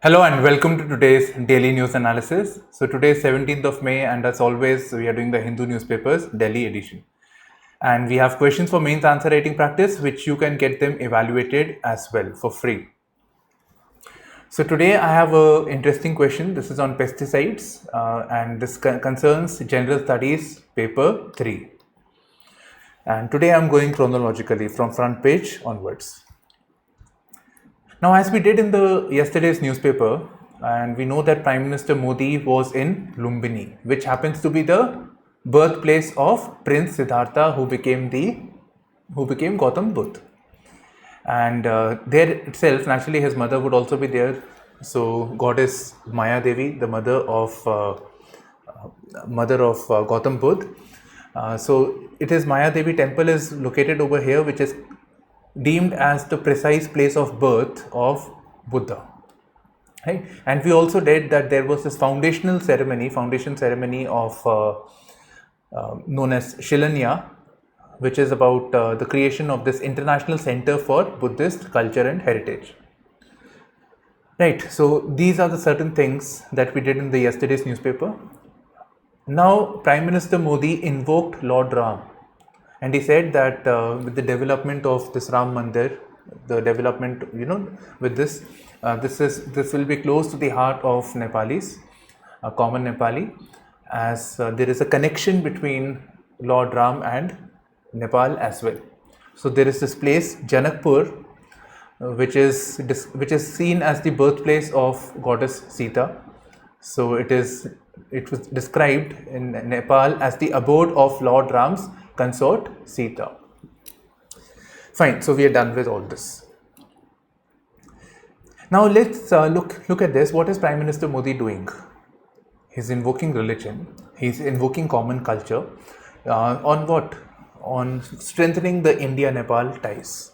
Hello and welcome to today's daily news analysis. So today is 17th of May and as always we are doing the Hindu newspapers Delhi edition. And we have questions for mains answer writing practice which you can get them evaluated as well for free. So today I have a interesting question. This is on pesticides and this concerns General Studies paper 3. And today I am going chronologically from front page onwards. Now, as we did in the yesterday's newspaper, and we know that Prime Minister Modi was in Lumbini, which happens to be the birthplace of Prince Siddhartha, who became Gautam Buddha. And there itself, naturally, his mother would also be there. So, goddess Maya Devi, the mother of Gautam Buddha. So, it is Maya Devi temple is located over here, which is deemed as the precise place of birth of Buddha, right? And we also did that there was this foundation ceremony of known as Shilanya, which is about the creation of this international center for Buddhist culture and heritage, right? So these are the certain things that we did in the yesterday's newspaper. Now Prime Minister Modi invoked Lord Ram. And he said that with the development of this Ram Mandir, the development, with this, this will be close to the heart of Nepalis, common Nepali, as there is a connection between Lord Ram and Nepal as well. So there is this place Janakpur, which is seen as the birthplace of goddess Sita. So it was described in Nepal as the abode of Lord Ram's consort Sita. Fine, so we are done with all this. Now let's look at this. What is Prime Minister Modi doing? He's invoking religion. He's invoking common culture. On what? On strengthening the India-Nepal ties.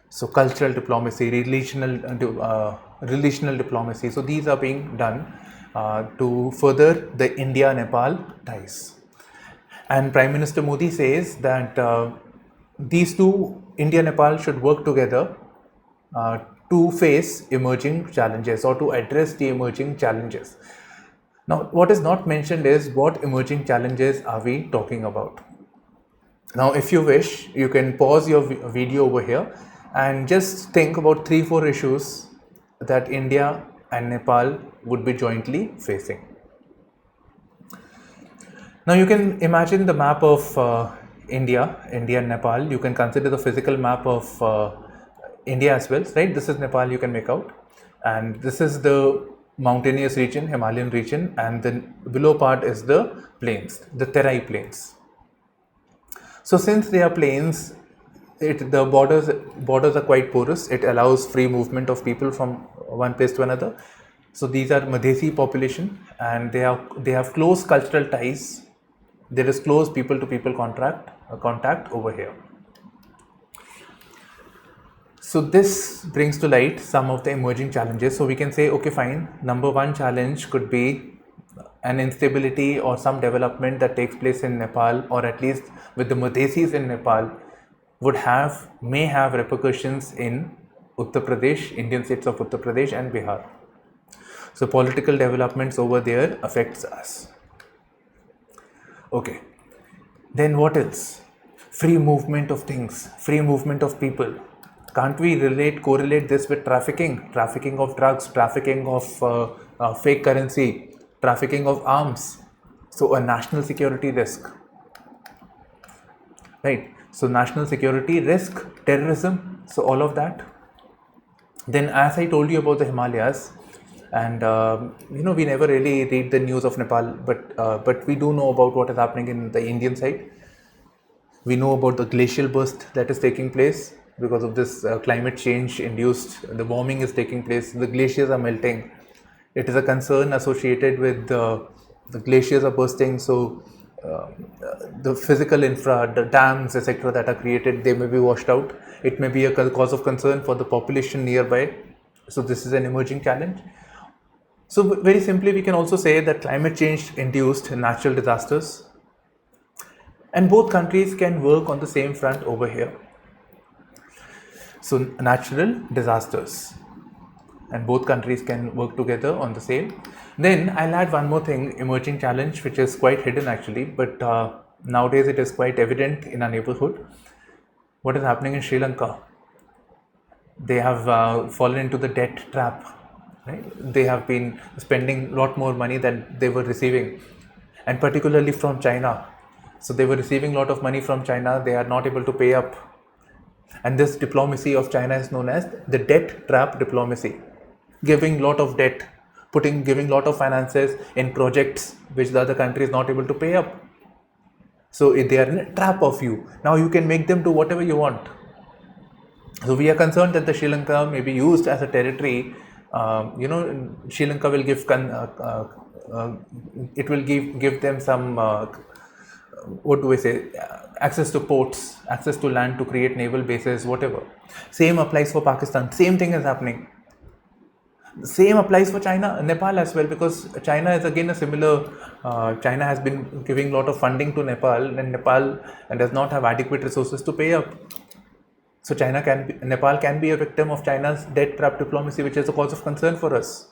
So cultural diplomacy, relational diplomacy. So these are being done to further the India-Nepal ties. And Prime Minister Modi says that these two, India-Nepal, should work together to face emerging challenges or to address the emerging challenges. Now, what is not mentioned is what emerging challenges are we talking about. Now, if you wish, you can pause your video over here and just think about 3-4 issues that India and Nepal would be jointly facing. Now you can imagine the map of India and Nepal. You can consider the physical map of India as well, right? This is Nepal, you can make out, and this is the mountainous region, Himalayan region, and the below part is the plains, the Terai plains. So since they are plains, the borders are quite porous. It allows free movement of people from one place to another. So these are Madhesi population, and they have close cultural ties. There is close people-to-people contact over here. So this brings to light some of the emerging challenges. So we can say, okay, fine. Number one challenge could be an instability or some development that takes place in Nepal, or at least with the Madhesis in Nepal, may have repercussions in Uttar Pradesh, Indian states of Uttar Pradesh and Bihar. So political developments over there affects us. Okay, then what else? Free movement of things, free movement of people. Can't we correlate this with trafficking of drugs, trafficking of fake currency, trafficking of arms? So a national security risk, right? So national security risk, terrorism, so all of that. Then as I told you about the Himalayas, and we never really read the news of Nepal, but we do know about what is happening in the Indian side. We know about the glacial burst that is taking place because of this climate change induced. The warming is taking place. The glaciers are melting. It is a concern associated with the glaciers are bursting. So the physical infra, the dams, etc., that are created, they may be washed out. It may be a cause of concern for the population nearby. So this is an emerging challenge. So very simply, we can also say that climate change induced natural disasters, and both countries can work on the same front over here. So natural disasters. and both countries can work together on the same. Then I'll add one more thing, emerging challenge, which is quite hidden actually, but nowadays it is quite evident in our neighborhood. What is happening in Sri Lanka? They have fallen into the debt trap. Right? They have been spending a lot more money than they were receiving, and particularly from China. So they were receiving a lot of money from China. They are not able to pay up, and this diplomacy of China is known as the debt trap diplomacy, giving lot of debt, giving lot of finances in projects which the other country is not able to pay up. So they are in a trap of you. Now you can make them do whatever you want. So we are concerned that the Sri Lanka may be used as a territory. Sri Lanka will give it will give them some what do I say, access to ports, access to land to create naval bases, whatever. Same applies for Pakistan. Same thing is happening. Same applies for China, Nepal as well, because China is again a similar. China has been giving a lot of funding to Nepal, and Nepal does not have adequate resources to pay up. So Nepal can be a victim of China's debt trap diplomacy, which is a cause of concern for us.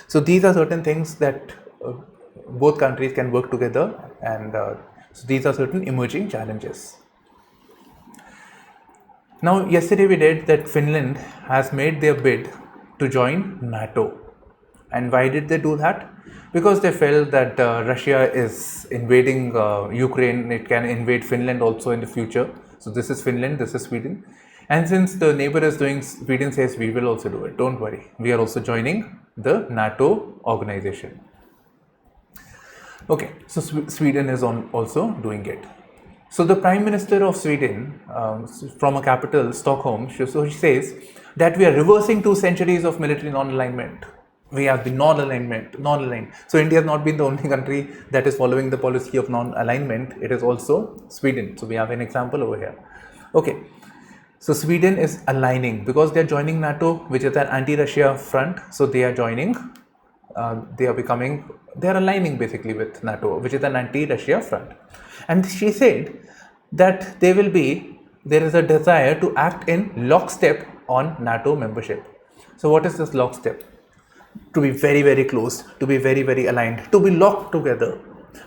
So these are certain things that both countries can work together, and so these are certain emerging challenges. Now, yesterday we read that Finland has made their bid to join NATO. And why did they do that? Because they felt that Russia is invading Ukraine, it can invade Finland also in the future. So this is Finland, this is Sweden. And since the neighbor is doing, Sweden says we will also do it, don't worry. We are also joining the NATO organization. Okay, so Sweden is also doing it. So the Prime Minister of Sweden, from a capital, Stockholm, so he says that we are reversing 2 centuries of military non-alignment. We have been non-aligned. So India has not been the only country that is following the policy of non-alignment. It is also Sweden. So we have an example over here. Okay, so Sweden is aligning because they are joining NATO, which is an anti-Russia front. So they are joining. They are aligning basically with NATO, which is an anti-Russia front. And she said that there is a desire to act in lockstep on NATO membership. So what is this lockstep? To be very, very close, to be very, very aligned, to be locked together.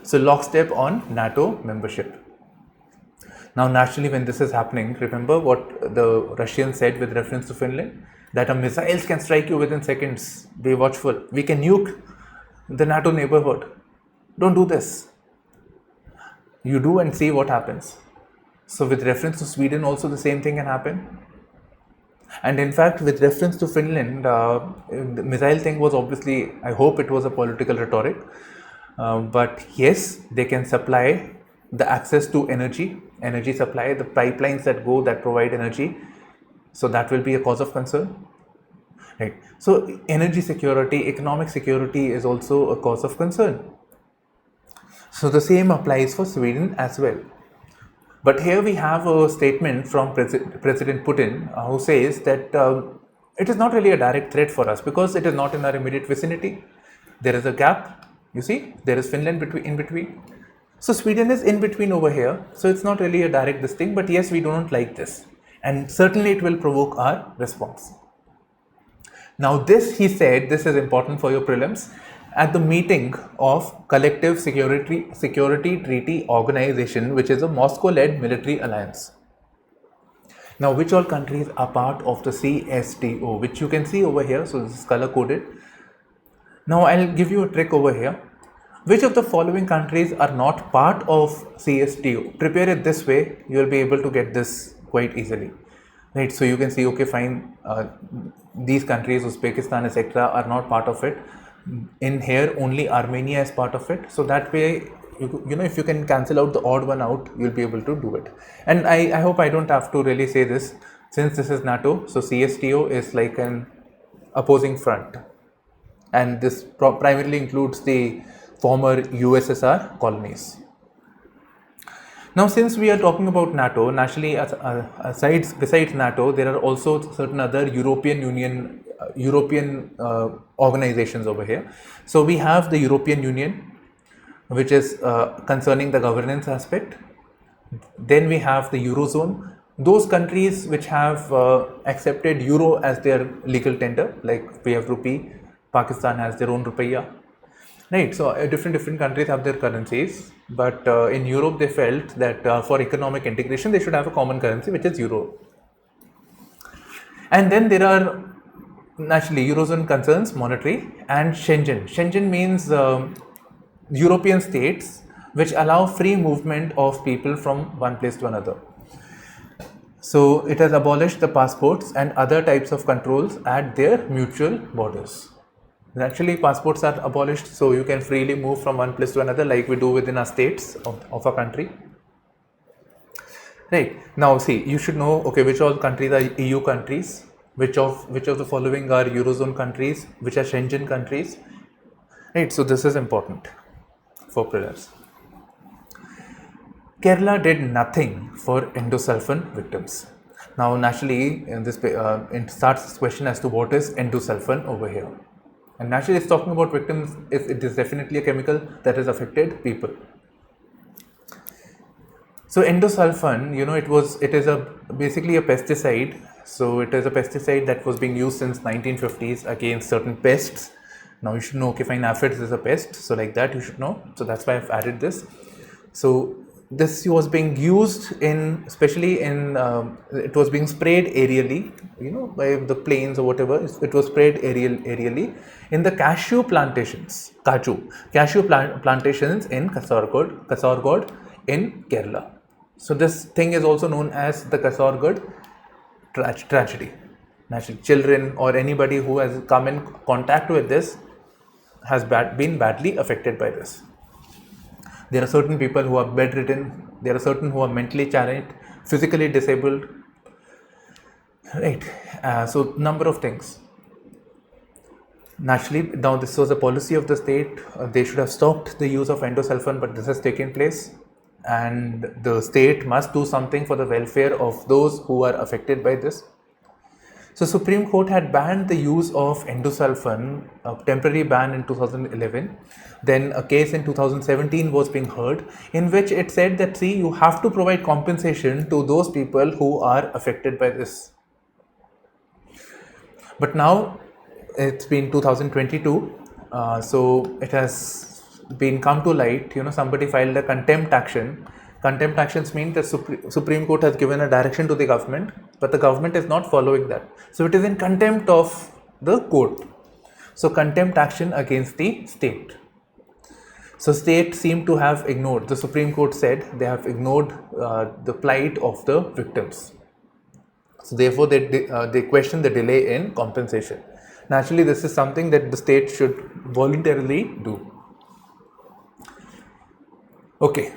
So lockstep on NATO membership. Now naturally when this is happening, remember what the Russians said with reference to Finland? That our missiles can strike you within seconds. Be watchful. We can nuke the NATO neighborhood. Don't do this. You do and see what happens. So with reference to Sweden also the same thing can happen. And in fact with reference to Finland, the missile thing was obviously, I hope it was a political rhetoric. But yes, they can supply the access to energy supply, the pipelines that provide energy. So that will be a cause of concern, right? So energy security, economic security is also a cause of concern. So the same applies for Sweden as well. But here we have a statement from President Putin who says that it is not really a direct threat for us because it is not in our immediate vicinity. There is a gap, you see, there is Finland in between. So Sweden is in between over here. So it's not really a direct this thing, but yes, we do not like this. And certainly it will provoke our response. Now this, he said, this is important for your prelims, at the meeting of Collective Security Treaty Organization, which is a Moscow-led military alliance. Now which all countries are part of the CSTO, which you can see over here, so this is color coded. Now I'll give you a trick over here. Which of the following countries are not part of CSTO? Prepare it this way, you will be able to get this quite easily, right? So you can see, okay, fine, these countries, Uzbekistan, etc., are not part of it. In here, only Armenia is part of it. So that way, if you can cancel out the odd one out, you'll be able to do it. And I hope I don't have to really say this, since this is NATO. So CSTO is like an opposing front, and this primarily includes the former USSR colonies. Now, since we are talking about NATO, naturally, besides NATO, there are also certain other European organizations over here. So we have the European Union, which is concerning the governance aspect. Then we have the Eurozone, those countries which have accepted euro as their legal tender, like we have rupee, Pakistan has their own rupiah, right? So different countries have their currencies, but in Europe they felt that for economic integration they should have a common currency, which is euro. And then there are naturally Eurozone concerns, monetary, and Schengen. Schengen means European states which allow free movement of people from one place to another. So it has abolished the passports and other types of controls at their mutual borders. Naturally, passports are abolished, so you can freely move from one place to another, like we do within our states of a country. Right, now see, you should know, okay, which all countries are EU countries, which of the following are Eurozone countries, which are Schengen countries. Right, so this is important for prelims. Kerala did nothing for endosulfan victims. Now naturally, it starts this question as to what is endosulfan over here. And naturally, it's talking about victims. It is definitely a chemical that has affected people. So endosulfan, it is basically a pesticide. So it is a pesticide that was being used since 1950s against certain pests. Now you should know, okay, fine, aphids is a pest, so like that you should know. So that's why I've added this. So this was being used especially in, it was being sprayed aerially, by the planes or whatever. It was sprayed aerially in the cashew plantations, plantations in Kasargod in Kerala. So this thing is also known as the Kasargod tragedy. Naturally, children or anybody who has come in contact with this has been badly affected by this. There are certain people who are bedridden, there are certain who are mentally challenged, physically disabled, right? So number of things. Naturally, now this was a policy of the state. They should have stopped the use of endosulfan, but this has taken place, and the state must do something for the welfare of those who are affected by this. So Supreme Court had banned the use of endosulfan, a temporary ban in 2011. Then a case in 2017 was being heard, in which it said that, see, you have to provide compensation to those people who are affected by this. But now it's been 2022, so it has been come to light. Somebody filed a contempt action. Contempt actions mean the Supreme Court has given a direction to the government, but the government is not following that. So it is in contempt of the court. So contempt action against the state. So state seemed to have ignored, the Supreme Court said they have ignored the plight of the victims. So therefore they question the delay in compensation. Naturally, this is something that the state should voluntarily do. Okay.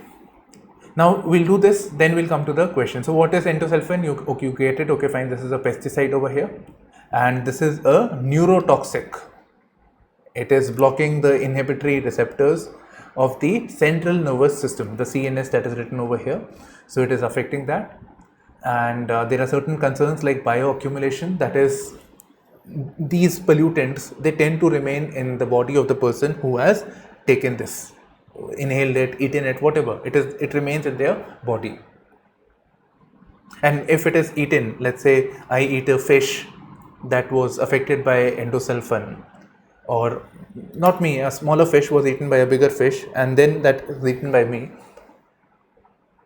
Now we'll do this, then we'll come to the question. So what is endosulfan? You get it, okay, fine, this is a pesticide over here, and this is a neurotoxic. It is blocking the inhibitory receptors of the central nervous system, the CNS that is written over here. So it is affecting that, and there are certain concerns like bioaccumulation, that is, these pollutants, they tend to remain in the body of the person who has taken this, inhaled it, eaten it, whatever it remains in their body. And if it is eaten, let's say I eat a fish that was affected by endosulfan, or not me, a smaller fish was eaten by a bigger fish, and then that is eaten by me.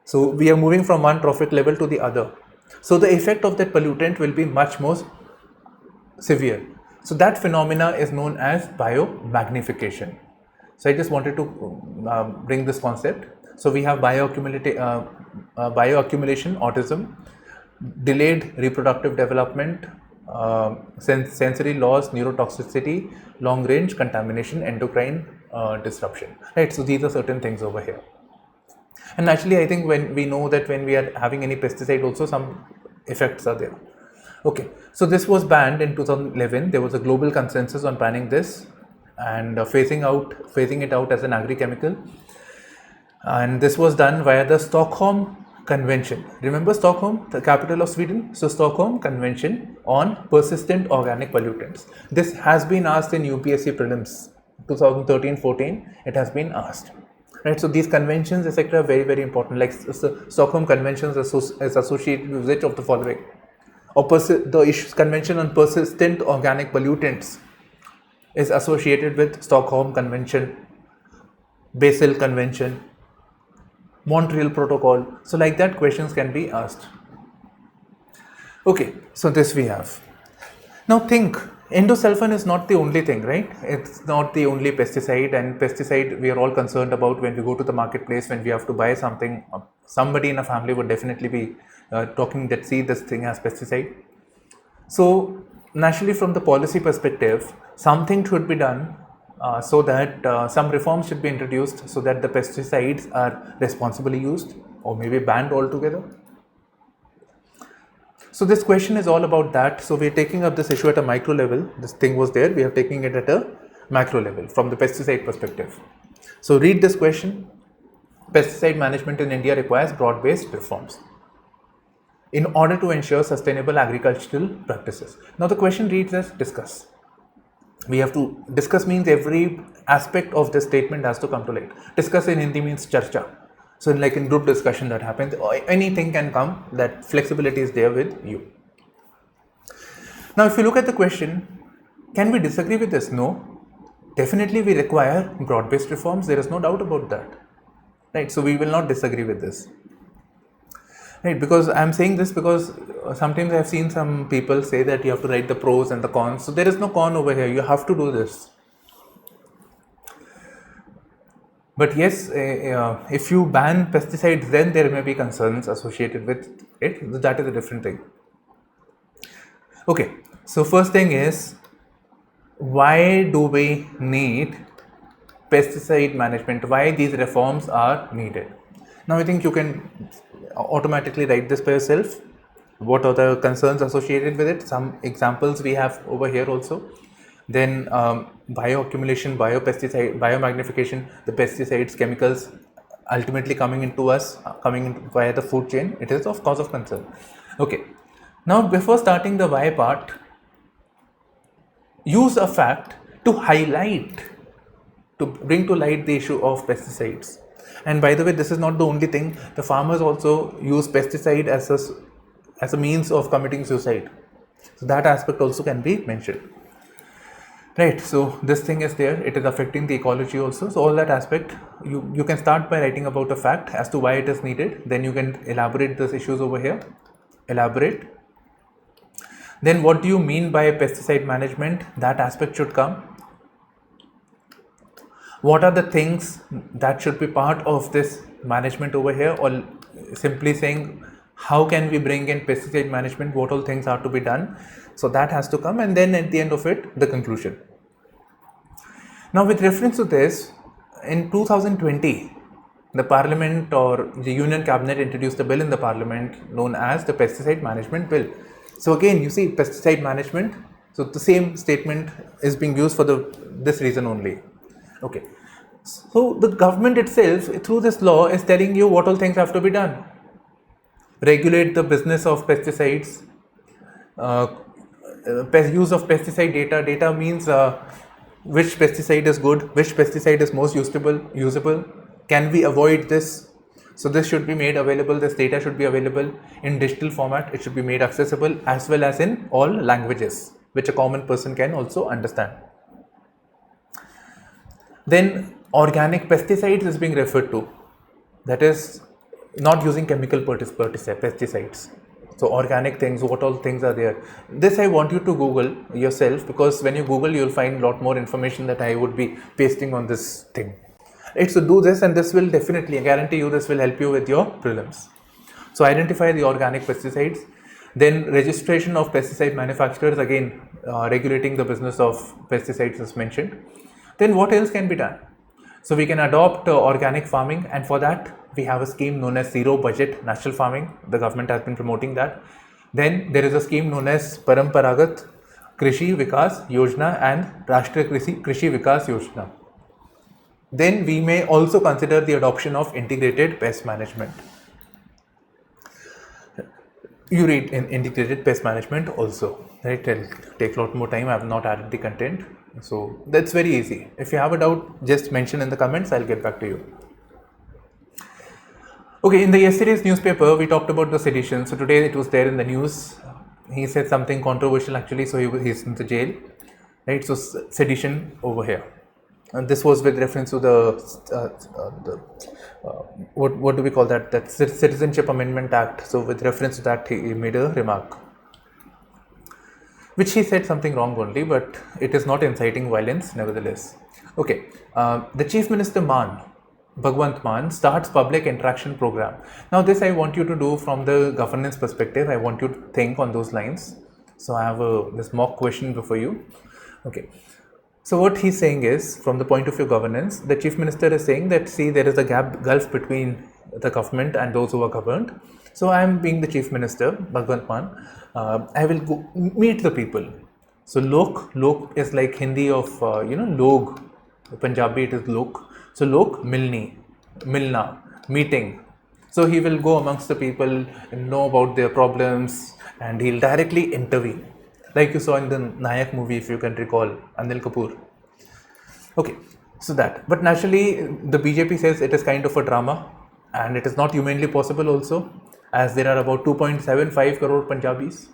So we are moving from one trophic level to the other. So the effect of that pollutant will be much more severe. So that phenomena is known as biomagnification. So I just wanted to bring this concept. So we have bioaccumulation, autism, delayed reproductive development, sensory loss, neurotoxicity, long range contamination, endocrine disruption. Right. So these are certain things over here. And actually, I think when we know that when we are having any pesticide, also some effects are there. Okay. So this was banned in 2011. There was a global consensus on banning this and phasing it out as an agri-chemical, and this was done via the Stockholm Convention. Remember Stockholm, the capital of Sweden? So Stockholm Convention on Persistent Organic Pollutants. This has been asked in UPSC Prelims 2013-14. It has been asked. right? So these conventions, etc., are very, very important. Like Stockholm Convention is associated with which of the following? Or the Convention on Persistent Organic Pollutants is associated with Stockholm Convention, Basel Convention, Montreal Protocol. So like that, questions can be asked. Okay, so this we have. Now think, endosulfan is not the only thing, right? It's not the only pesticide, and pesticide we are all concerned about when we go to the marketplace, when we have to buy something. Somebody in a family would definitely be talking that, see, this thing has pesticide. So naturally, from the policy perspective, something should be done so that some reforms should be introduced so that the pesticides are responsibly used or maybe banned altogether. So this question is all about that. So we're taking up this issue at a micro level. This thing was there, we are taking it at a macro level from the pesticide perspective. So read this question. Pesticide management in India requires broad-based reforms in order to ensure sustainable agricultural practices. Now the question reads as discuss. We have to discuss means every aspect of this statement has to come to light. Discuss in Hindi means charcha. So like in group discussion that happens, anything can come, that flexibility is there with you. Now if you look at the question, can we disagree with this? No. Definitely we require broad-based reforms, there is no doubt about that. Right, so we will not disagree with this. Right, because I am saying this because sometimes I have seen some people say that you have to write the pros and the cons. So there is no con over here, you have to do this. But yes, if you ban pesticides, then there may be concerns associated with it. That is a different thing. Okay, so first thing is, why do we need pesticide management? Why these reforms are needed? Now I think you can automatically write this by yourself. What are the concerns associated with it? Some examples we have over here also. Then bioaccumulation, biopesticide, biomagnification, the pesticides, chemicals ultimately coming into us, coming in via the food chain. It is of cause of concern. Okay. Now before starting the why part, use a fact to highlight, to bring to light the issue of pesticides. And by the way, this is not the only thing. The farmers also use pesticide as a means of committing suicide. So that aspect also can be mentioned. Right, so this thing is there, it is affecting the ecology also. So all that aspect, you can start by writing about a fact as to why it is needed. Then you can elaborate those issues over here. Elaborate. Then what do you mean by pesticide management? That aspect should come. What are the things that should be part of this management over here, or simply saying how can we bring in pesticide management, what all things are to be done. So that has to come, and then at the end of it, the conclusion. Now with reference to this, in 2020, the Parliament or the Union Cabinet introduced a bill in the Parliament known as the Pesticide Management Bill. So again, you see pesticide management, so the same statement is being used for this reason only. Okay, so the government itself through this law is telling you what all things have to be done. Regulate the business of pesticides, use of pesticide data. Data means which pesticide is good, which pesticide is most usable, can we avoid this? So this should be made available, this data should be available in digital format, it should be made accessible as well as in all languages which a common person can also understand. Then organic pesticides is being referred to, that is not using chemical pesticides. So organic things, what all things are there. This I want you to Google yourself, because when you Google you will find a lot more information that I would be pasting on this thing. Right, so do this, and this will definitely, I guarantee you, this will help you with your prelims. So identify the organic pesticides. Then registration of pesticide manufacturers, again regulating the business of pesticides is mentioned. Then what else can be done? So we can adopt organic farming, and for that we have a scheme known as zero budget natural farming. The government has been promoting that. Then there is a scheme known as Paramparagat Krishi Vikas Yojana and Rashtriya Krishi Vikas Yojana. Then we may also consider the adoption of integrated pest management. You read in integrated pest management also, right? It'll take a lot more time. I have not added the content. So that's very easy. If you have a doubt, just mention in the comments, I'll get back to you. Okay, in the yesterday's newspaper, we talked about the sedition. So today it was there in the news. He said something controversial actually, so he's in the jail, right? So sedition over here, and this was with reference to the what do we call that? That Citizenship Amendment Act. So with reference to that, he made a remark, which he said something wrong only, but it is not inciting violence nevertheless. Okay, the Chief Minister Bhagwant Mann starts public interaction program. Now this I want you to do from the governance perspective. I want you to think on those lines. So I have this mock question before you. Okay. So what he's saying is, from the point of view of governance, the Chief Minister is saying that, see, there is a gulf between the government and those who are governed. So I am being the Chief Minister, Bhagwant Mann. I will go meet the people. So lok is like Hindi of log. Punjabi it is lok. So lok milna, meeting. So he will go amongst the people and know about their problems, and he'll directly intervene, like you saw in the Nayak movie, if you can recall, Anil Kapoor. Okay, so that. But naturally, the BJP says it is kind of a drama, and it is not humanly possible also, as there are about 2.75 crore Punjabis.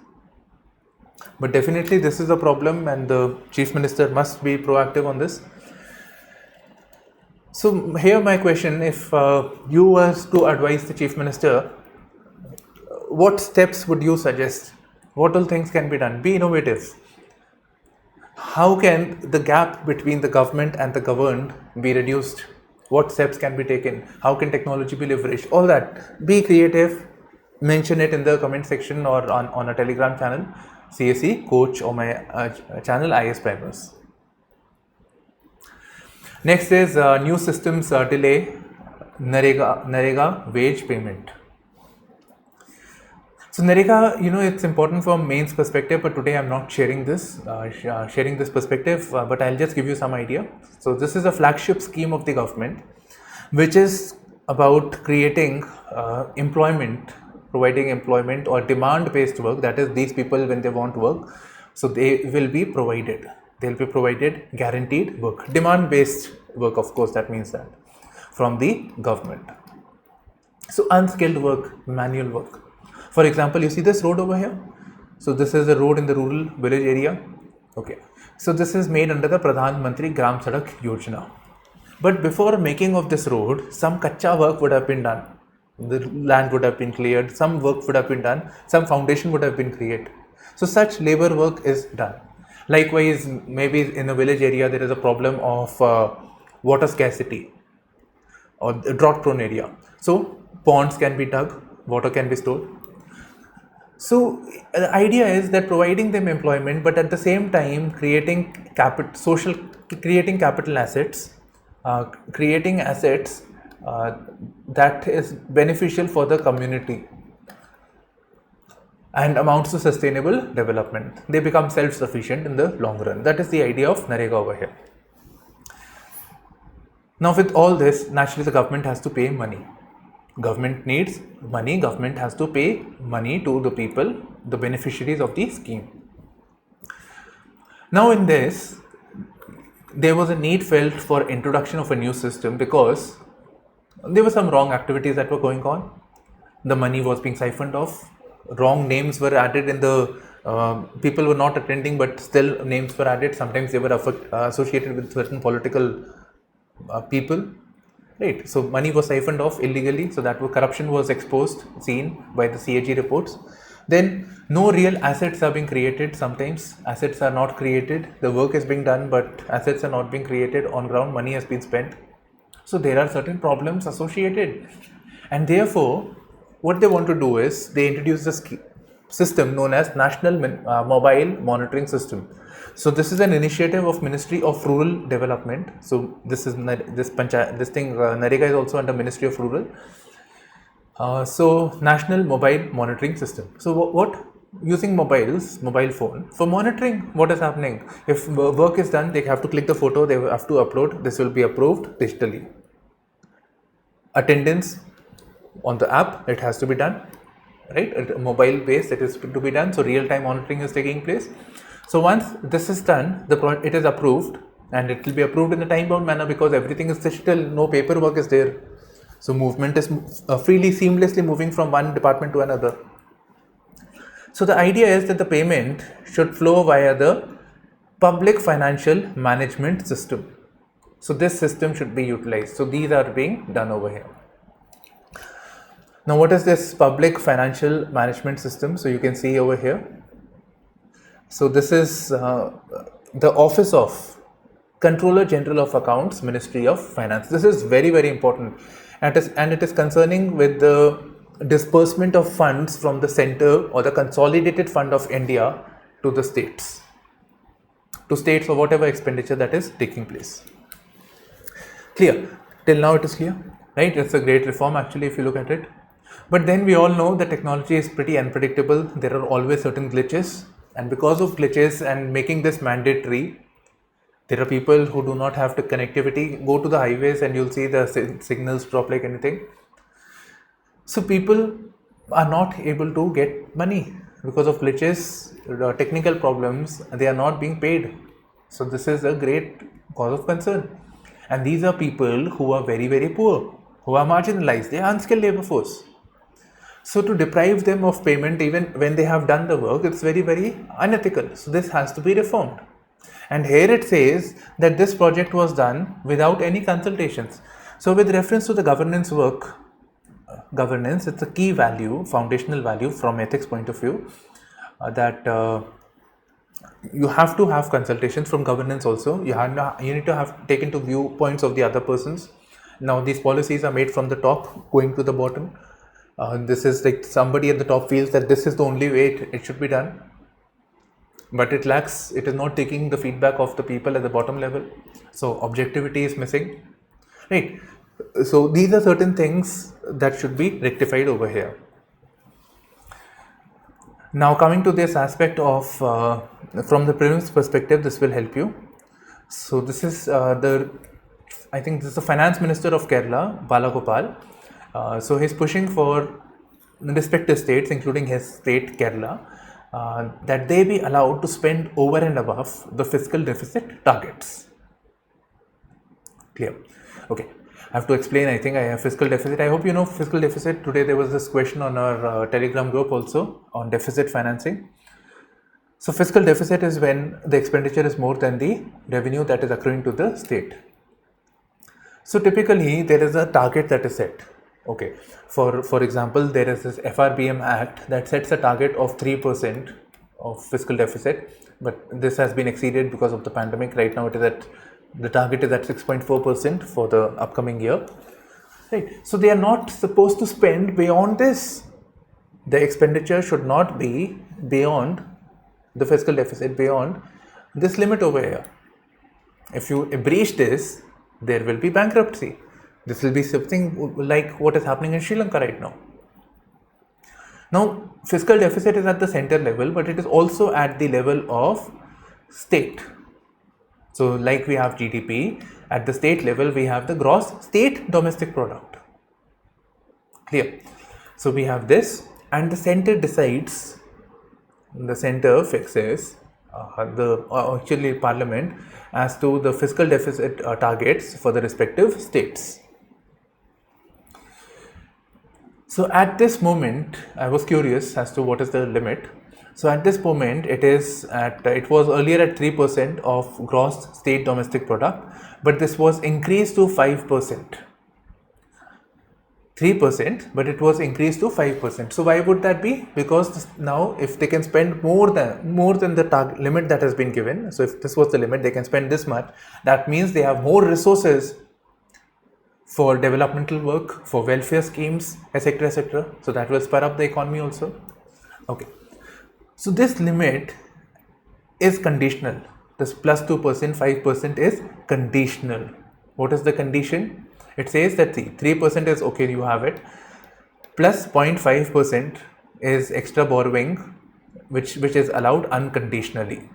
But definitely this is a problem, and the Chief Minister must be proactive on this. So here my question, if you were to advise the Chief Minister, what steps would you suggest? What all things can be done? Be innovative. How can the gap between the government and the governed be reduced? What steps can be taken? How can technology be leveraged? All that. Be creative. Mention it in the comment section or on a Telegram channel, CSE, Coach, or my channel, IASPrimers. Next is new systems delay NREGA wage payment. So NREGA, it's important from mains perspective, but today I'm not sharing this perspective, but I'll just give you some idea. So this is a flagship scheme of the government, which is about creating providing employment or demand-based work. That is, these people, when they want work, so they will be provided. They'll be provided guaranteed work, demand-based work, of course, that means that, from the government. So unskilled work, manual work. For example, you see this road over here? So this is a road in the rural village area. Okay. So this is made under the Pradhan Mantri Gram Sadak Yojana. But before making of this road, some kacha work would have been done. The land would have been cleared, some work would have been done, some foundation would have been created. So such labor work is done. Likewise, maybe in a village area there is a problem of water scarcity or drought prone area. So ponds can be dug, water can be stored. So the idea is that providing them employment, but at the same time creating capital assets, creating assets that is beneficial for the community and amounts to sustainable development. They become self-sufficient in the long run. That is the idea of NREGA over here. Now with all this, naturally the government has to pay money. Government needs money, government has to pay money to the people, the beneficiaries of the scheme. Now in this, there was a need felt for introduction of a new system because there were some wrong activities that were going on. The money was being siphoned off. Wrong names were added in the people were not attending, but still names were added. Sometimes they were associated with certain political people, right? So money was siphoned off illegally, so that corruption was exposed, seen by the CAG reports. Then no real assets are being created. Sometimes assets are not created. The work is being done, but assets are not being created on ground. Money has been spent. So there are certain problems associated, and therefore what they want to do is they introduce this system known as National Mobile Monitoring System. So this is an initiative of Ministry of Rural Development. So this NREGA is also under Ministry of Rural. So National Mobile Monitoring System. So what using mobile phone for monitoring what is happening. If work is done, they have to click the photo, they have to upload. This will be approved digitally. Attendance on the app, it has to be done, right? Mobile based, it is to be done. So real time monitoring is taking place. So once this is done, it is approved, and it will be approved in a time bound manner because everything is digital, no paperwork is there. So movement is freely, seamlessly moving from one department to another. So the idea is that the payment should flow via the public financial management system. So this system should be utilized. So these are being done over here. Now what is this public financial management system? So you can see over here. So this is the Office of Controller General of Accounts, Ministry of Finance. This is very, very important, and it is concerning with the disbursement of funds from the center or the consolidated fund of India to the states, or whatever expenditure that is taking place. Clear? Till now it is clear, right? It's a great reform actually if you look at it. But then we all know that technology is pretty unpredictable. There are always certain glitches, and because of glitches and making this mandatory, there are people who do not have the connectivity. Go to the highways and you'll see the signals drop like anything. So people are not able to get money because of glitches, technical problems. They are not being paid. So this is a great cause of concern. And these are people who are very, very poor, who are marginalized. They are unskilled labor force. So to deprive them of payment even when they have done the work, it's very, very unethical. So this has to be reformed. And here it says that this project was done without any consultations. So with reference to the governance work, governance, it's a key value, foundational value from ethics point of view, that you have to have consultations from governance also. You need to have taken to viewpoints of the other persons. Now these policies are made from the top going to the bottom. This is like somebody at the top feels that this is the only way it should be done, but it is not taking the feedback of the people at the bottom level. So objectivity is missing, right? So these are certain things that should be rectified over here. Now coming to this aspect of from the prelims perspective, this will help you. So this is I think this is the finance minister of Kerala, Balagopal. So he's pushing for respective states, including his state Kerala, that they be allowed to spend over and above the fiscal deficit targets. Clear? Okay. I have to explain. I think I have fiscal deficit. I hope you know fiscal deficit. Today there was this question on our Telegram group also on deficit financing. So fiscal deficit is when the expenditure is more than the revenue that is accruing to the state. So typically there is a target that is set. Okay, for example, there is this FRBM Act that sets a target of 3% of fiscal deficit, but this has been exceeded because of the pandemic. Right now, the target is at 6.4% for the upcoming year. Right, so they are not supposed to spend beyond this. The expenditure should not be beyond the fiscal deficit, beyond this limit over here. If you breach this, there will be bankruptcy. This will be something like what is happening in Sri Lanka right now. Now, fiscal deficit is at the center level, but it is also at the level of state. So, like we have GDP, at the state level, we have the gross state domestic product. Clear? So, we have this, and the center decides, the center fixes actually parliament as to the fiscal deficit targets for the respective states. So at this moment, I was curious as to what is the limit. So at this moment, it was earlier at 3% of gross state domestic product, but this was increased to 5%. 3%, but it was increased to 5%. So why would that be? Because now if they can spend more than the target limit that has been given, so if this was the limit, they can spend this much, that means they have more resources for developmental work, for welfare schemes, etc., etc. So that will spur up the economy also. Okay. So this limit is conditional. This plus 2%, 5% is conditional. What is the condition? It says that 3% is okay, you have it. Plus 0.5% is extra borrowing, which is allowed unconditionally.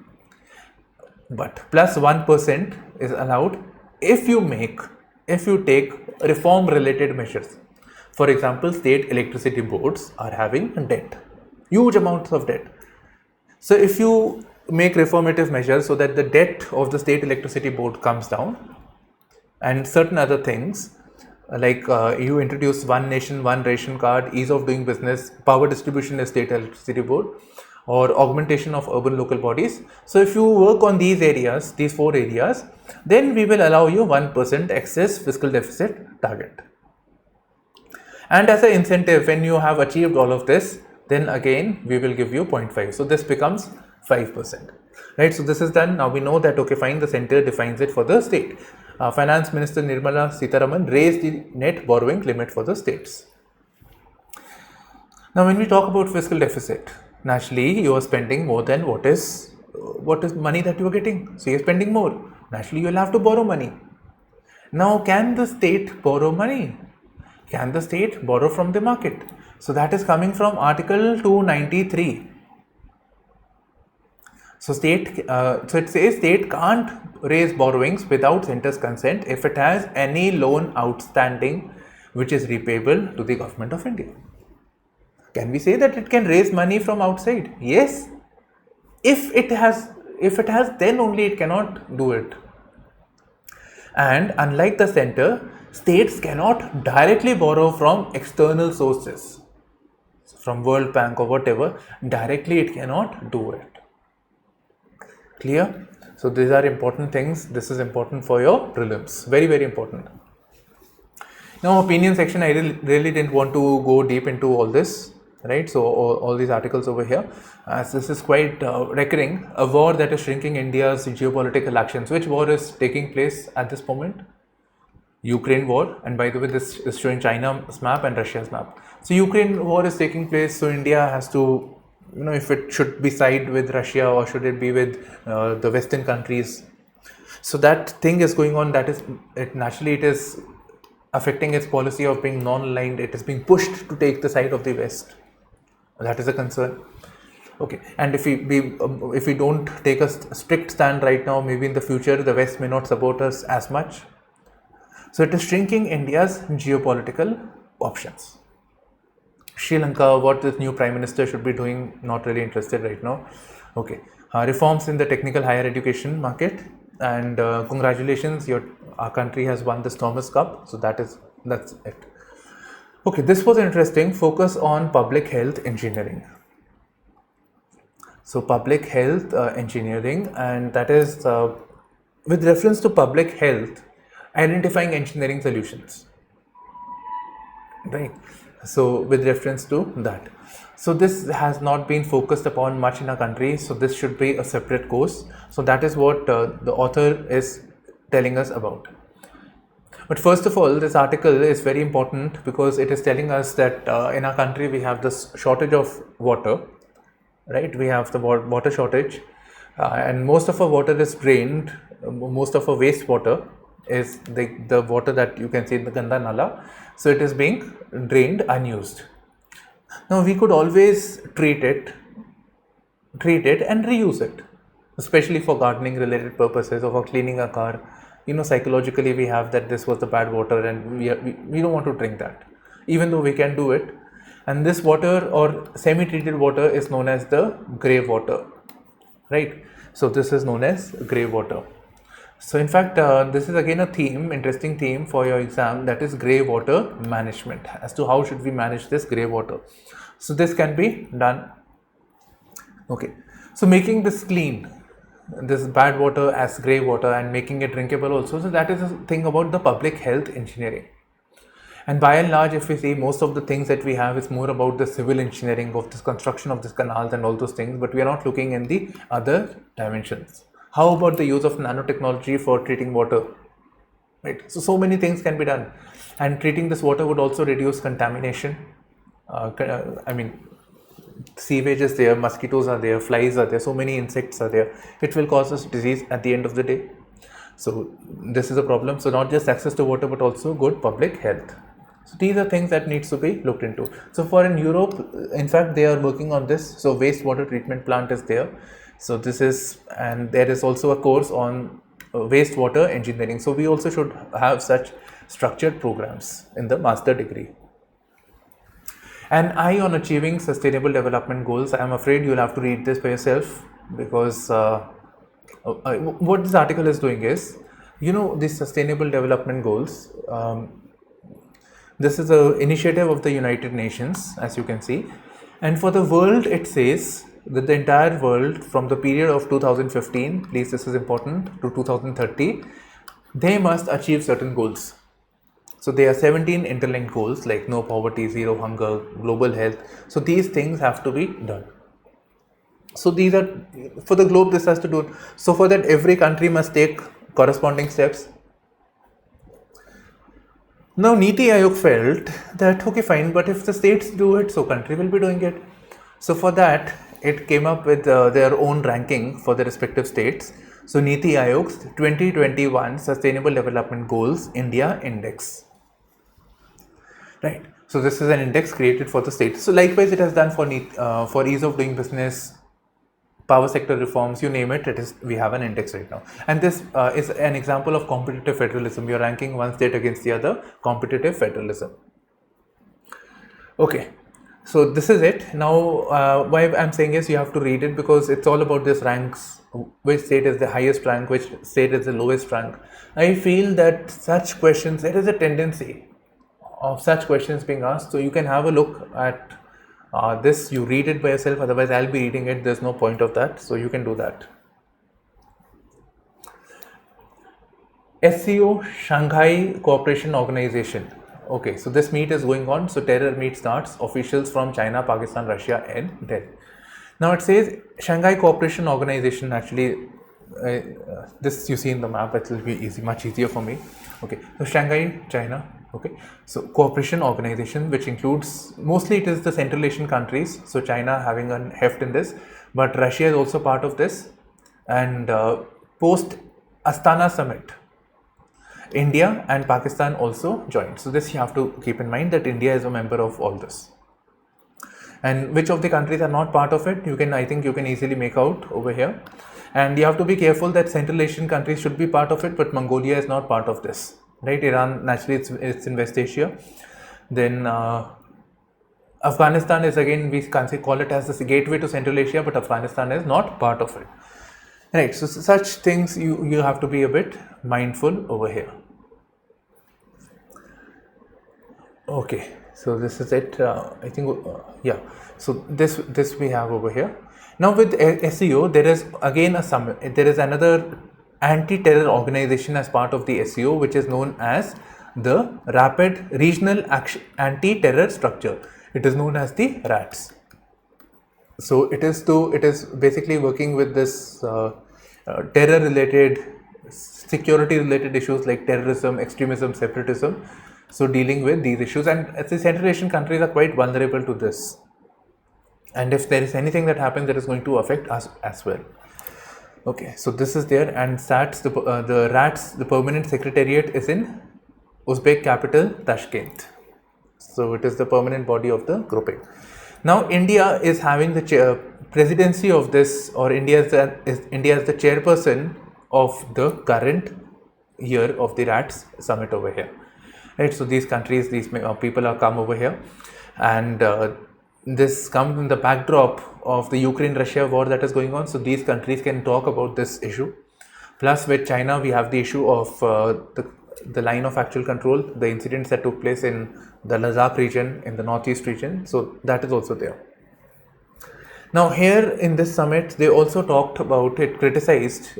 But plus 1% is allowed if you take reform related measures. For example, state electricity boards are having debt, huge amounts of debt. So if you make reformative measures so that the debt of the state electricity board comes down and certain other things, you introduce one nation, one ration card, ease of doing business, power distribution is state electricity board, or augmentation of urban local bodies. So if you work on these areas, these 4 areas, then we will allow you 1% excess fiscal deficit target. And as an incentive, when you have achieved all of this, then again we will give you 0.5. So this becomes 5%. Right? So this is done. Now we know that, okay, fine, the center defines it for the state. Finance Minister Nirmala Sitharaman raised the net borrowing limit for the states. Now when we talk about fiscal deficit, naturally you are spending more than what is money that you are getting. So you are spending more. Naturally you will have to borrow money. Now can the state borrow money? Can the state borrow from the market? So that is coming from Article 293. So it says state can't raise borrowings without centre's consent if it has any loan outstanding which is repayable to the government of India. Can we say that it can raise money from outside? Yes. If it has, then only it cannot do it. And unlike the center, states cannot directly borrow from external sources, from World Bank or whatever. Directly it cannot do it. Clear? So these are important things. This is important for your prelims. Very, very important. Now opinion section, I really didn't want to go deep into all this. Right, so all these articles over here, as this is quite recurring. A war that is shrinking India's geopolitical actions. Which war is taking place at this moment? Ukraine war. And by the way, this is showing China's map and Russia's map. So Ukraine war is taking place. So India has to, if it should be side with Russia or should it be with the Western countries. So that thing is going on. That is naturally it is affecting its policy of being non-aligned. It is being pushed to take the side of the West. That is a concern. Okay, and if we don't take a strict stand right now, maybe in the future the West may not support us as much. So it is shrinking India's geopolitical options. Sri Lanka, what this new Prime Minister should be doing, not really interested right now. Okay, reforms in the technical higher education market, and congratulations, our country has won this Thomas Cup. So that's it. Okay, this was interesting. Focus on public health engineering. So public health engineering, and that is with reference to public health, identifying engineering solutions. Right. So with reference to that. So this has not been focused upon much in our country. So this should be a separate course. So that is what the author is telling us about. But first of all, this article is very important because it is telling us that in our country we have this shortage of water, right? We have the water shortage, and most of our water is drained. Most of our wastewater is the water that you can see in the Ganga Nala. So it is being drained unused. Now we could always treat it and reuse it, especially for gardening related purposes or for cleaning a car. Psychologically we have that this was the bad water and we don't want to drink that, even though we can do it. And this water or semi-treated water is known as the grey water, right? So this is known as grey water. So in fact, this is again a theme, interesting theme for your exam, that is grey water management, as to how should we manage this grey water. So this can be done. Okay, so making this clean, this bad water as grey water, and making it drinkable also. So that is a thing about the public health engineering. And by and large, if we see, most of the things that we have is more about the civil engineering of this construction of this canals and all those things, but we are not looking in the other dimensions. How about the use of nanotechnology for treating water? Right. So many things can be done, and treating this water would also reduce contamination. Sewage is there, mosquitoes are there, flies are there, so many insects are there. It will cause us disease at the end of the day. So this is a problem. So not just access to water, but also good public health. So these are things that needs to be looked into. So for in Europe, in fact, they are working on this. So wastewater treatment plant is there. So this is, and there is also a course on wastewater engineering. So we also should have such structured programs in the master degree. An eye on achieving sustainable development goals. I am afraid you'll have to read this by yourself, because what this article is doing is, these sustainable development goals, This is an initiative of the United Nations, as you can see. And for the world, it says that the entire world from the period of 2015, please this is important, to 2030, they must achieve certain goals. So there are 17 interlinked goals like no poverty, zero hunger, global health. So these things have to be done. So these are, for the globe, this has to do. So for that, every country must take corresponding steps. Now Niti Aayog felt that, okay fine, but if the states do it, so country will be doing it. So for that, it came up with their own ranking for the respective states. So Niti Aayog's 2021 Sustainable Development Goals India Index. Right. So this is an index created for the states. So likewise, it has done for ease of doing business, power sector reforms, you name it. We have an index right now, and this is an example of competitive federalism. You're ranking one state against the other, competitive federalism. Okay, so this is it. Now, why I'm saying is you have to read it because it's all about this ranks. Which state is the highest rank? Which state is the lowest rank? I feel that such questions, there is a tendency of such questions being asked. So you can have a look at this, you read it by yourself, otherwise I'll be reading it, there's no point of that, so you can do that. SCO, Shanghai Cooperation Organization. Okay, so this meet is going on, so terror meet starts, officials from China, Pakistan, Russia and Delhi. Now it says Shanghai Cooperation Organization, actually this you see in the map, it will be easy, much easier for me. Okay, so Shanghai, China. Okay, so cooperation organization, which includes mostly it is the Central Asian countries, so China having a heft in this, but Russia is also part of this. And post Astana summit, India and Pakistan also joined. So this you have to keep in mind that India is a member of all this. And which of the countries are not part of it, I think you can easily make out over here. And you have to be careful that Central Asian countries should be part of it, but Mongolia is not part of this. Right, Iran naturally it's in West Asia. Then Afghanistan is again, we can call it as the gateway to Central Asia, but Afghanistan is not part of it. Right, so such things you have to be a bit mindful over here. Okay, so this is it. I think yeah. So this we have over here. Now with SEO, there is again a summit. There is another anti-terror organization as part of the SEO, which is known as the Rapid Regional Anti-Terror Structure. It is known as the RATS. So it is basically working with this terror-related, security-related issues like terrorism, extremism, separatism. So dealing with these issues, and the Central Asian countries are quite vulnerable to this. And if there is anything that happens, that is going to affect us as well. Okay, so this is there, and SATS, the RATS, the permanent secretariat is in Uzbek capital Tashkent. So it is the permanent body of the grouping. Now India is having the presidency of this, or India is the chairperson of the current year of the RATS summit over here. Right, so these countries, these people are come over here, and this comes in the backdrop of the Ukraine-Russia war that is going on. So these countries can talk about this issue. Plus with China, we have the issue of the line of actual control, the incidents that took place in the Ladakh region, in the northeast region. So that is also there. Now here in this summit, they also talked about it, criticized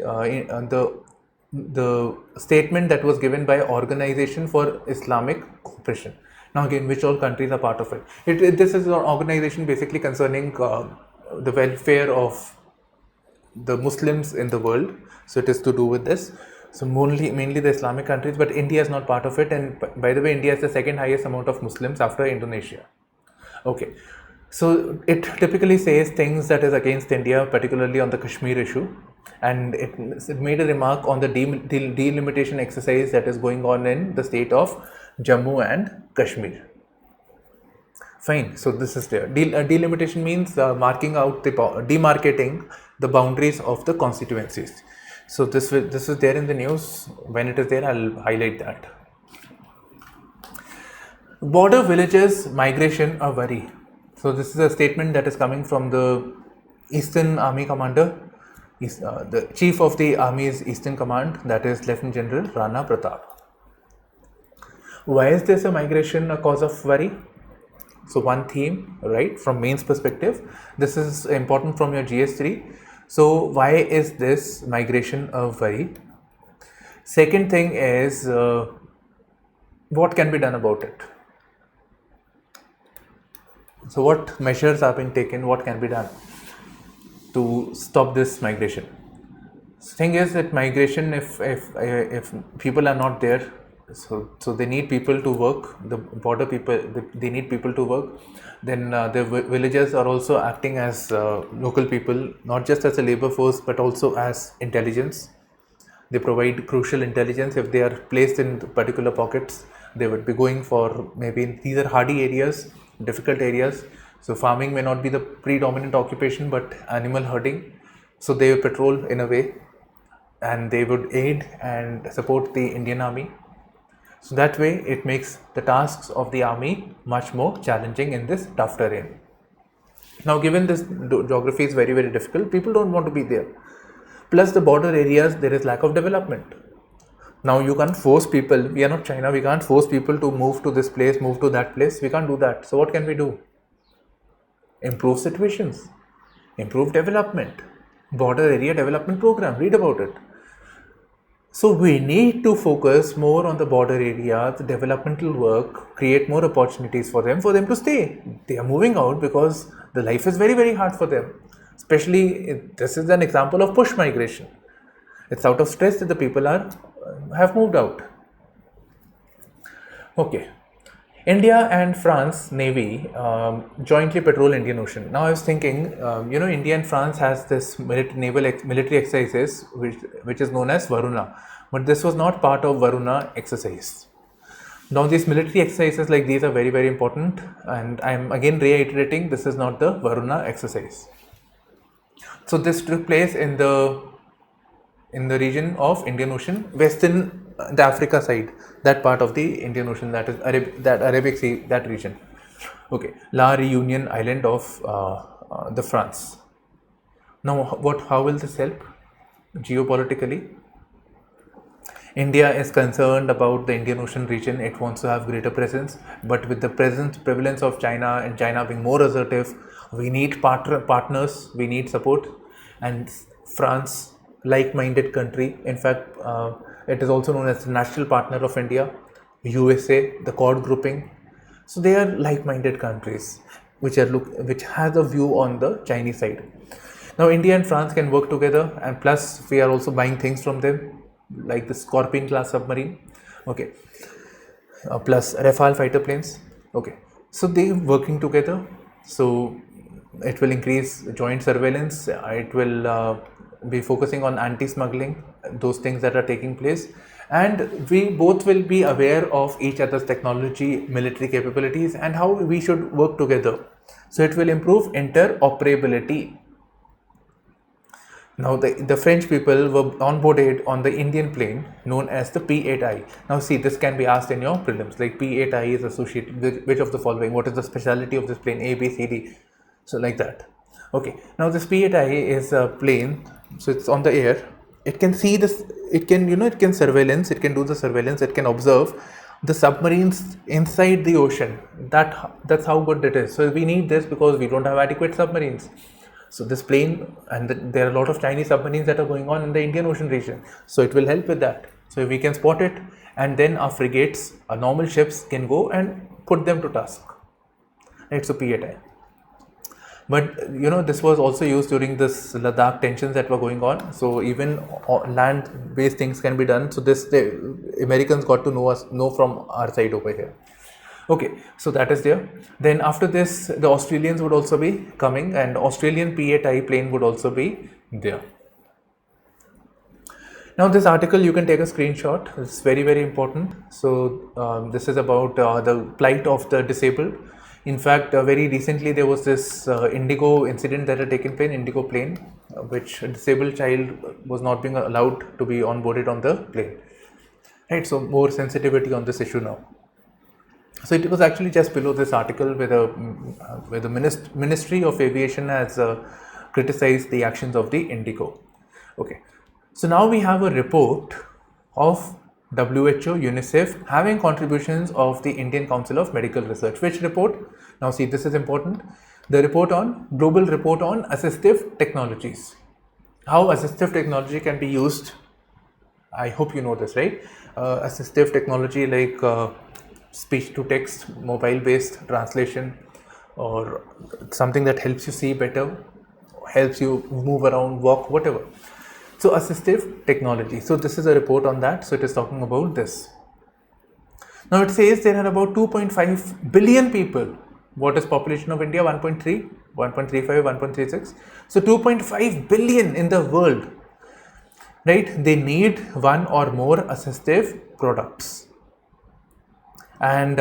the statement that was given by Organization for Islamic Cooperation. Now again, which all countries are part of it? This is an organization basically concerning the welfare of the Muslims in the world. So it is to do with this. So mainly the Islamic countries, but India is not part of it. And by the way, India is the second highest amount of Muslims after Indonesia. Okay. So it typically says things that is against India, particularly on the Kashmir issue. And it made a remark on the delimitation exercise that is going on in the state of Jammu and Kashmir. Fine, so this is there. Delimitation means marking out demarcating the boundaries of the constituencies. So this is there in the news. When it is there, I'll highlight that. Border villages migration a worry. So this is a statement that is coming from the Eastern Army Commander, the Chief of the Army's Eastern Command, that is Lieutenant General Rana Pratap. Why is this a migration a cause of worry? So one theme, right, from mains perspective, this is important from your GS3. So why is this migration a worry? Second thing is what can be done about it? So what measures are being taken? What can be done to stop this migration? Thing is that migration, if people are not there, so they need people to work. The border people, they need people to work. Then the villagers are also acting as local people, not just as a labor force, but also as intelligence. They provide crucial intelligence. If they are placed in particular pockets, they would be going for, maybe these are hardy areas, difficult areas. So farming may not be the predominant occupation, but animal herding. So they patrol in a way, and they would aid and support the Indian army. So that way it makes the tasks of the army much more challenging in this tough terrain. Now, given this geography is very, very difficult, people don't want to be there. Plus the border areas, there is lack of development. Now you can't force people, we are not China, we can't force people to move to this place, move to that place, we can't do that. So what can we do? Improve situations, improve development, border area development program, read about it. So we need to focus more on the border area, the developmental work, create more opportunities for them to stay. They are moving out because the life is very, very hard for them. Especially, this is an example of push migration. It's out of stress that the people have moved out. Okay. India and France Navy jointly patrol Indian Ocean. Now I was thinking, India and France has this military exercises which is known as Varuna, but this was not part of Varuna exercise. Now these military exercises like these are very, very important, and I am again reiterating, this is not the Varuna exercise. So this took place in the region of Indian Ocean, western, the Africa side, that part of the Indian Ocean, that is Arabic Sea, that region. Okay, La Réunion Island of the France. Now, how will this help geopolitically? India is concerned about the Indian Ocean region. It wants to have greater presence, but with the prevalence of China and China being more assertive, we need partners, we need support, and France, like-minded country. In fact, it is also known as the national partner of India, USA, the Quad grouping. So they are like-minded countries which has a view on the Chinese side. Now India and France can work together, and plus we are also buying things from them, like the Scorpion class submarine. Okay, plus Rafale fighter planes. Okay, so they working together. So it will increase joint surveillance. It will be focusing on anti-smuggling, those things that are taking place, and we both will be aware of each other's technology, military capabilities, and how we should work together. So it will improve interoperability. Now the French people were onboarded on the Indian plane known as the P8I. Now see, this can be asked in your prelims, like P8I is associated with which of the following? What is the speciality of this plane? A, B, C, D. So like that. Okay, now this P8I is a plane, so it's on the air. It can see this, it can surveillance, it can do the surveillance, it can observe the submarines inside the ocean. That's how good it is. So we need this because we don't have adequate submarines. So this plane, and there are a lot of Chinese submarines that are going on in the Indian Ocean region. So it will help with that. So if we can spot it, and then our frigates, our normal ships can go and put them to task. Right, so P8I. But this was also used during this Ladakh tensions that were going on. So even land-based things can be done. So the Americans got to know from our side over here. Okay, so that is there. Then after this, the Australians would also be coming, and Australian P8I plane would also be there. Now this article, you can take a screenshot. It's very, very important. So this is about the plight of the disabled. In fact, very recently there was this Indigo incident that had taken place, Indigo plane, which a disabled child was not being allowed to be onboarded on the plane. Right, so more sensitivity on this issue now. So it was actually just below this article where the Ministry of Aviation has criticized the actions of the Indigo. Okay, so now we have a report of WHO, UNICEF, having contributions of the Indian Council of Medical Research. Which report? Now see, this is important. The report on Global Report on Assistive Technologies. How assistive technology can be used. I hope you know this, right? Assistive technology like speech to text, mobile based translation, or something that helps you see better, helps you move around, walk, whatever. So assistive technology. So this is a report on that. So it is talking about this. Now it says there are about 2.5 billion people. What is population of India? 1.3, 1.35, 1.36. So 2.5 billion in the world, right? They need one or more assistive products. And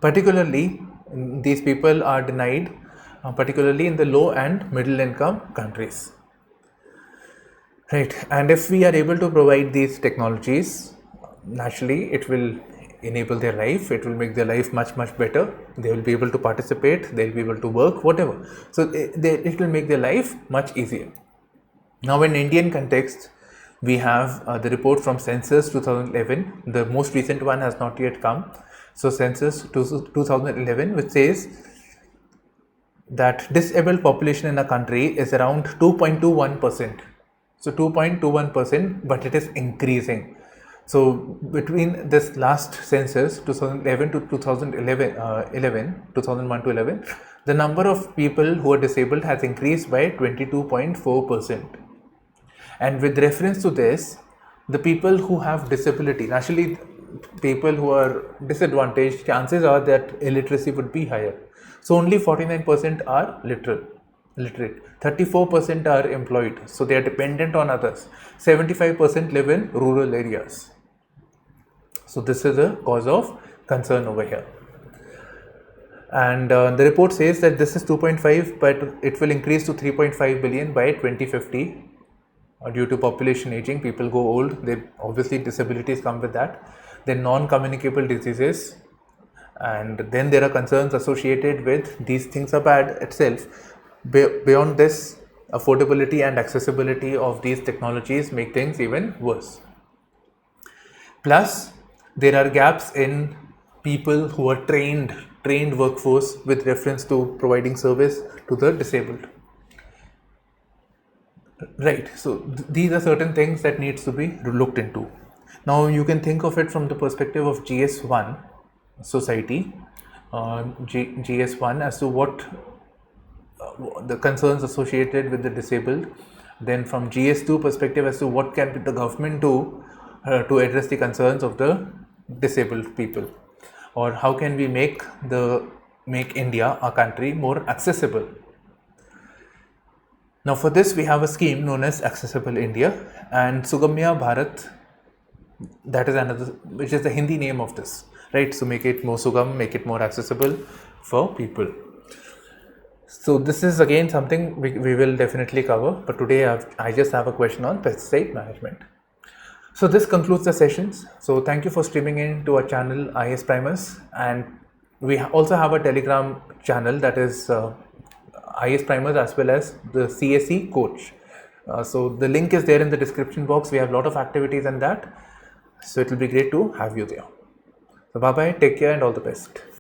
particularly these people are denied, particularly in the low and middle income countries. Right, and if we are able to provide these technologies, naturally it will enable their life, it will make their life much better. They will be able to participate, they will be able to work, whatever. So it will make their life much easier. Now in Indian context, we have the report from Census 2011. The most recent one has not yet come. So Census 2011, which says that disabled population in a country is around 2.21%. So 2.21%, but it is increasing. So between this last census 2011 to 2001 to 11, the number of people who are disabled has increased by 22.4%. And with reference to this, the people who have disability, actually people who are disadvantaged, chances are that illiteracy would be higher. So only 49% are literate, 34% are employed, so they are dependent on others, 75% live in rural areas. So this is a cause of concern over here. And the report says that this is 2.5, but it will increase to 3.5 billion by 2050 due to population aging. People go old, they obviously disabilities come with that, then non-communicable diseases, and then there are concerns associated with these things are bad itself. Beyond this, affordability and accessibility of these technologies make things even worse. Plus, there are gaps in people who are trained workforce with reference to providing service to the disabled. Right, so these are certain things that needs to be looked into. Now you can think of it from the perspective of GS1 society, GS1 as to what the concerns associated with the disabled, then from GS2 perspective as to what can the government do to address the concerns of the disabled people, or how can we make India, our country, more accessible. Now for this we have a scheme known as Accessible India and Sugamya Bharat, that is another, which is the Hindi name of this, right? So make it more Sugam, make it more accessible for people. So this is again something we will definitely cover, but today I just have a question on pesticide management. So this concludes the sessions. So thank you for streaming in to our channel IASPrimers, and we also have a Telegram channel that is IASPrimers as well as the CSE coach. So the link is there in the description box. We have a lot of activities in that. So it will be great to have you there. So bye bye, take care and all the best.